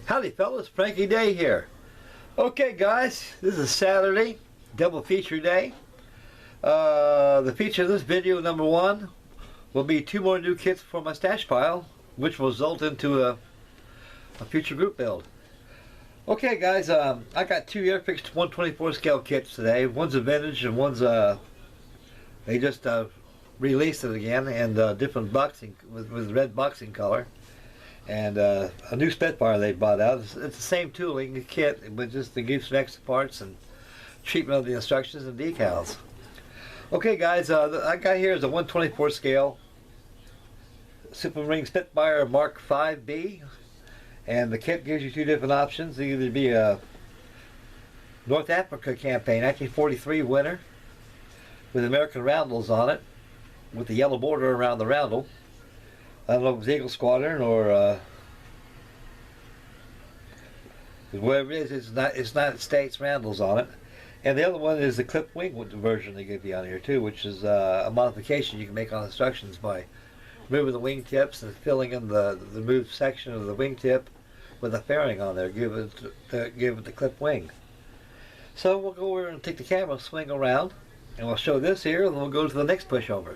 Howdy fellas, Frankie Day here. Okay guys, this is Saturday, double feature day. The feature of this video, number one, will be 2 more new kits for my stash pile, which will result into a future group build. Okay guys, I got 2 Airfix 124 scale kits today. One's a vintage and one's they just released it again, and different boxing with red boxing color. And a new Spitfire they brought out. It's the same tooling kit, but just to give some extra parts and treatment of the instructions and decals. Okay guys, I got here is a 124 scale Supermarine Spitfire Mark 5B, and the kit gives you 2 different options. It either be a North Africa campaign 1943 winner with American roundels on it, with the yellow border around the roundel. I don't know if it's Eagle Squadron or whatever it is. It's United States roundels on it. And the other one is the clip wing version they give you on here too, which is a modification you can make on instructions by removing the wing tips and filling in the removed section of the wing tip with a fairing on there. Give it the clip wing. So we'll go over and take the camera, swing around, and we'll show this here, and then we'll go to the next pushover.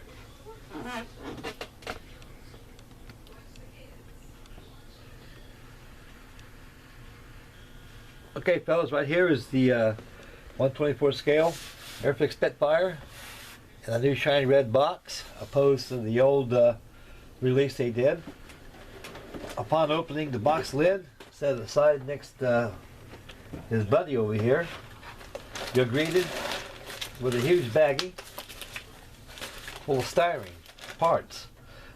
Okay fellas, right here is the 124 scale Airfix Spitfire in a new shiny red box, opposed to the old release they did. Upon opening the box lid, set it aside next to his buddy over here, you're greeted with a huge baggie full of styrene parts.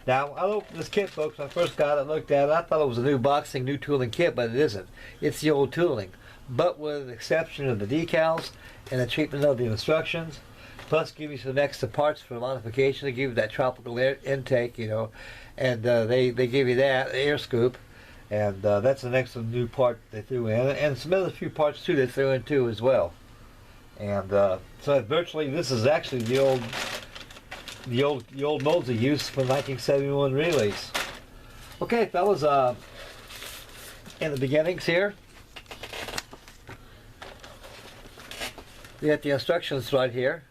Now, I opened this kit, folks. When I first got it, looked at it, I thought it was a new boxing, new tooling kit, but it isn't. It's the old tooling, but with the exception of the decals and the treatment of the instructions, plus give you some extra parts for modification. They give you that tropical air intake, you know, and they give you that air scoop, and that's the next new part they threw in, and some other few parts too they threw in too as well. And so virtually this is actually the old molds they used for 1971 release. Okay fellas, in the beginnings here, you got the instructions right here,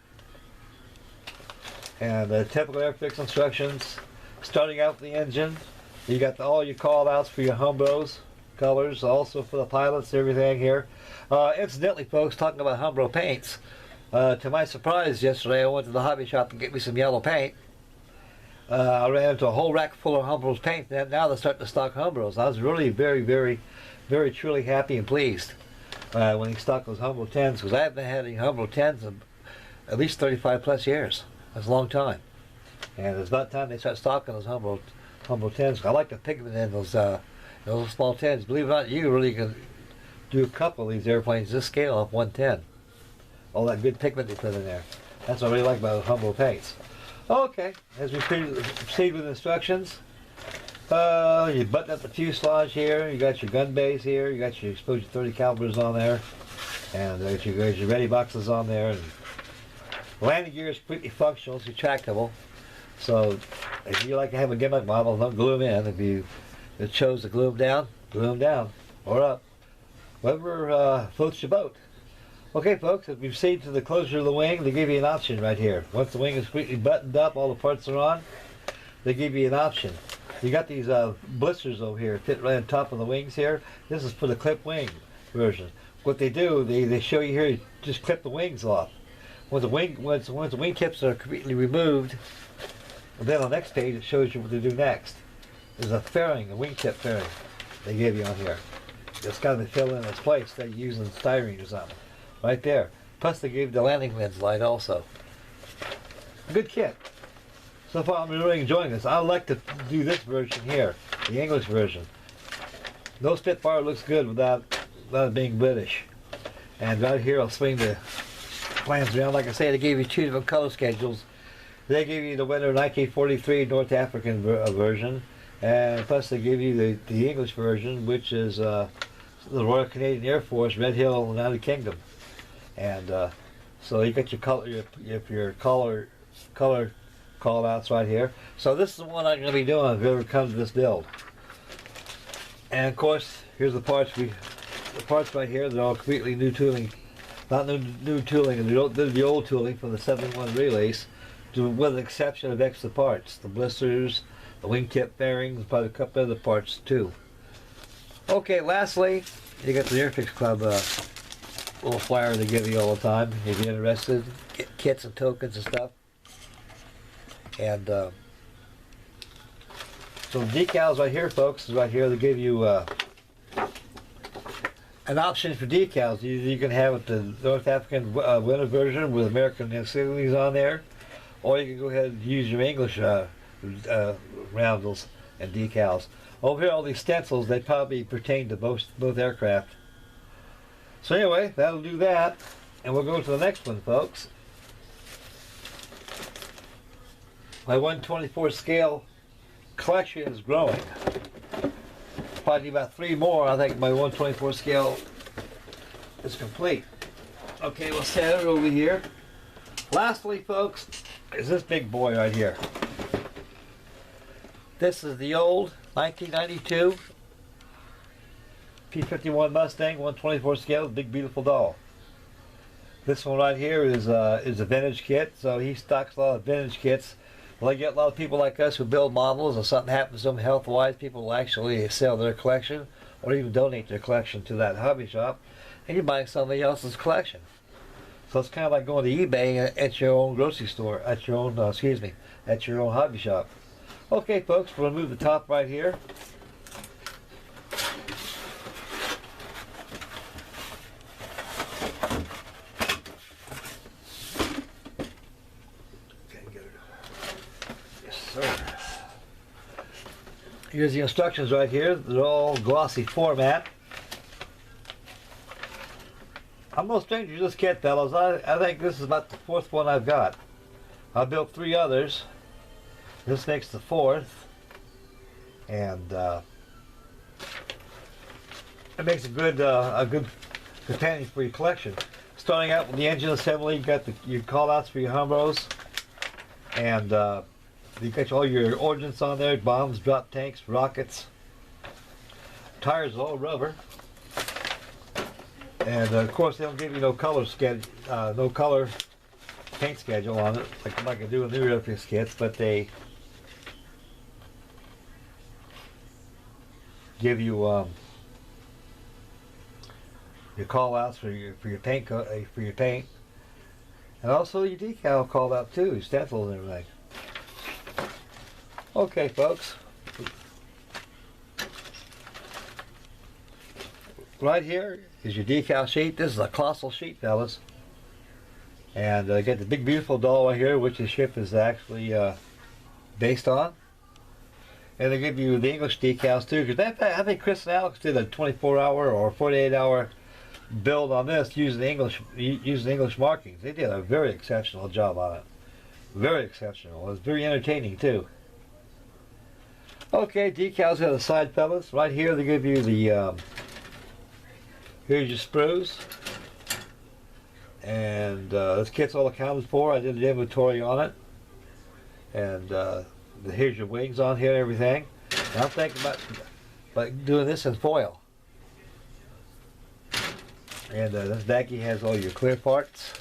and the typical Airfix instructions. Starting out with the engine, you got all your call outs for your Humbros colors, also for the pilots, everything here. Incidentally folks, talking about Humbro paints, to my surprise yesterday I went to the hobby shop to get me some yellow paint. I ran into a whole rack full of Humbros paint, and now they're starting to stock Humbros. I was really very truly happy and pleased when he stocked those Humbro 10s, because I haven't had any Humbro 10s in at least 35 plus years. That's a long time, and it's about time they start stocking those Humbro 10s. I like the pigment in those small 10s. Believe it or not, you really can do a couple of these airplanes this scale off 110. All that good pigment they put in there. That's what I really like about the Humbro paints. Okay, as we proceed with instructions, you button up the fuselage here, you got your gun bays here, you got your exposure 30 calibers on there, and there's your ready boxes on there. And the landing gear is completely functional, it's retractable. So if you like to have a gimmick model, don't glue them in. If you chose to glue them down, or up. Whatever floats your boat. Okay folks, as we proceed to the closure of the wing, they give you an option right here. Once the wing is completely buttoned up, all the parts are on, they give you an option. You got these blisters over here, fit right on top of the wings here. This is for the clip wing version. What they do, they show you here, you just clip the wings off. Once the wing tips are completely removed, and then on the next page it shows you what to do next. There's a fairing, a wingtip fairing they give you on here. It's got to be filled in its place. They're using styrene or something. Right there. Plus they gave the landing lens light also. Good kit. So far I'm really enjoying this. I like to do this version here, the English version. No Spitfire looks good without it being British. And right here I'll swing the plans around. Like I say, they gave you 2 different color schedules. They gave you the winter 1943 North African version, and plus they give you the English version, which is the Royal Canadian Air Force, Red Hill, United Kingdom. And so you got your color call outs right here. So this is the one I'm going to be doing if we ever come to this build. And of course, here's the parts right here. They're all completely new tooling. Not new tooling, the old tooling from the 71 release, with the exception of extra parts. The blisters, the wingtip bearings, probably a couple other parts too. Okay, lastly, you got the Airfix Club little flyer they give you all the time if you're interested. Get kits and tokens and stuff. And so the decals right here, folks, is right here. They give you an option for decals. You can have it the North African winter version with American insignias on there, or you can go ahead and use your English roundels and decals. Over here, all these stencils, they probably pertain to both aircraft. So anyway, that'll do that, and we'll go to the next one, folks. My 124 scale collection is growing. Probably about 3 more. I think my 124 scale is complete. Okay, we'll set it over here. Lastly, folks, is this big boy right here. This is the old 1992 P51 Mustang 124 scale, big beautiful doll. This one right here is a vintage kit, so he stocks a lot of vintage kits. Well, I get a lot of people like us who build models, and something happens to them health-wise, people will actually sell their collection or even donate their collection to that hobby shop, and you're buying somebody else's collection. So it's kind of like going to eBay at your own grocery store, at your own, at your own hobby shop. Okay, folks, we'll remove the top right here. Here's the instructions right here. They're all glossy format. I'm no stranger to this kit, fellas. I think this is about the 4th one I've got. I built 3 others. This makes the 4th. And it makes a good companion for your collection. Starting out with the engine assembly, you got your call-outs for your Humbros. And you got all your ordnance on there, bombs, drop tanks, rockets. Tires are all rubber. And of course they don't give you no color paint schedule on it, like I do in the new Airfix kits, but they give you your call outs for your paint and also your decal call out too, your stencils and everything. Okay, folks. Right here is your decal sheet. This is a colossal sheet, fellas. And I get the big beautiful doll right here, which the ship is actually based on. And they give you the English decals too, because I think Chris and Alex did a 24-hour or 48-hour build on this using English markings. They did a very exceptional job on it. Very exceptional. It was very entertaining too. Okay, decals on the side, fellas. Right here they give you the here's your sprues, and this kit's all accounted for. I did the inventory on it, and here's your wings on here and everything. And I'm thinking about doing this in foil. And this baggie has all your clear parts,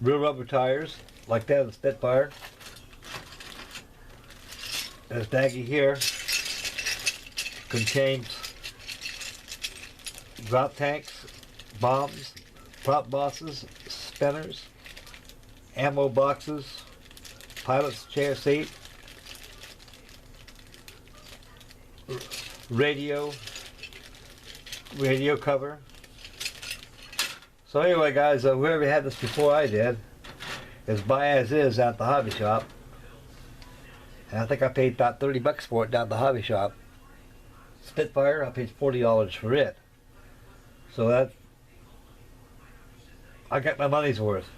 real rubber tires like that of the Spitfire. This baggie here contains drop tanks, bombs, prop boxes, spinners, ammo boxes, pilot's chair seat, radio cover. So anyway, guys, whoever had this before I did is buy as is at the hobby shop. And I think I paid about 30 bucks for it down at the hobby shop. Spitfire, I paid $40 for it. So that, I got my money's worth.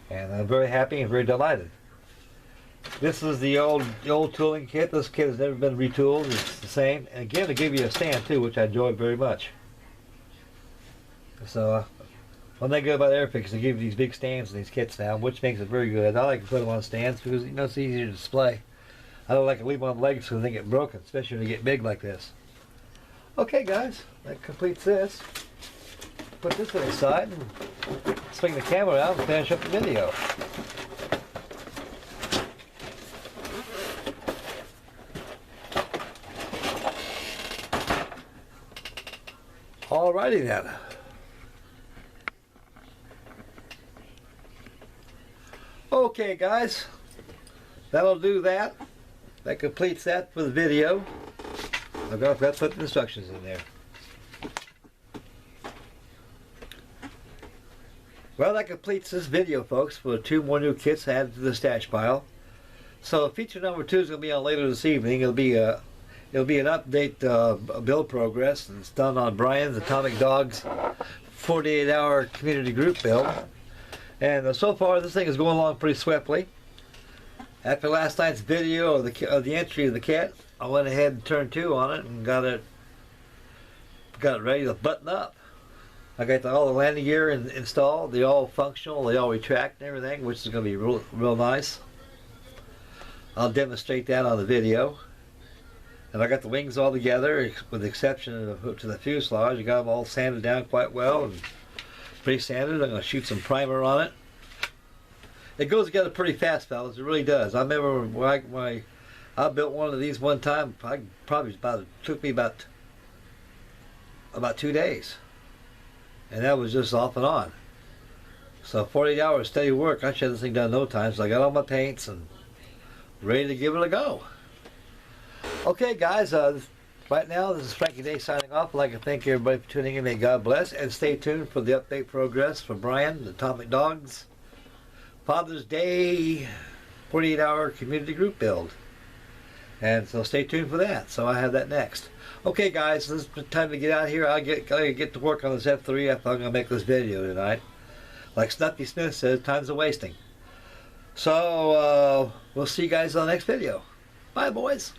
And I'm very happy and very delighted. This is the old tooling kit. This kit has never been retooled. It's the same. And again, they give you a stand too, which I enjoy very much. So one thing good about Airfix, they give you these big stands in these kits now, which makes it very good. I like to put them on stands because it's easier to display. I don't like to leave them on legs so they get broken, especially when they get big like this. Okay guys, that completes this. Put this to the side and swing the camera out and finish up the video. Alrighty then. Okay guys, that'll do that. That completes that for the video. I've got to put the instructions in there. Well, that completes this video, folks, for 2 more new kits added to the stash pile. So feature number 2 is going to be on later this evening. It'll be an update build progress, and it's done on Brian's Atomic Dogs 48-hour community group build. And so far, this thing is going along pretty swiftly. After last night's video of the entry of the kit, I went ahead and turned 2 on it and got it ready to button up. I got all the landing gear installed. They're all functional. They all retract and everything, which is going to be real nice. I'll demonstrate that on the video. And I got the wings all together, with the exception of to the fuselage. I got them all sanded down quite well and pre-sanded. I'm going to shoot some primer on it. It goes together pretty fast, fellas. It really does. I remember when I built one of these one time. It took me about 2 days, and that was just off and on. So 48 hours steady work. I should have this thing done in no time. So I got all my paints and ready to give it a go. Okay, guys. Right now, this is Frankie Day signing off. I'd like to thank everybody for tuning in. May God bless, and stay tuned for the update progress for Brian, the Atomic Dogs Father's Day 48-hour community group build. And so stay tuned for that. So I have that next. Okay guys, this is time to get out of here. I gotta get to work on this F3 if I'm gonna make this video tonight. Like Snuffy Smith says, time's a wasting. So we'll see you guys on the next video. Bye boys.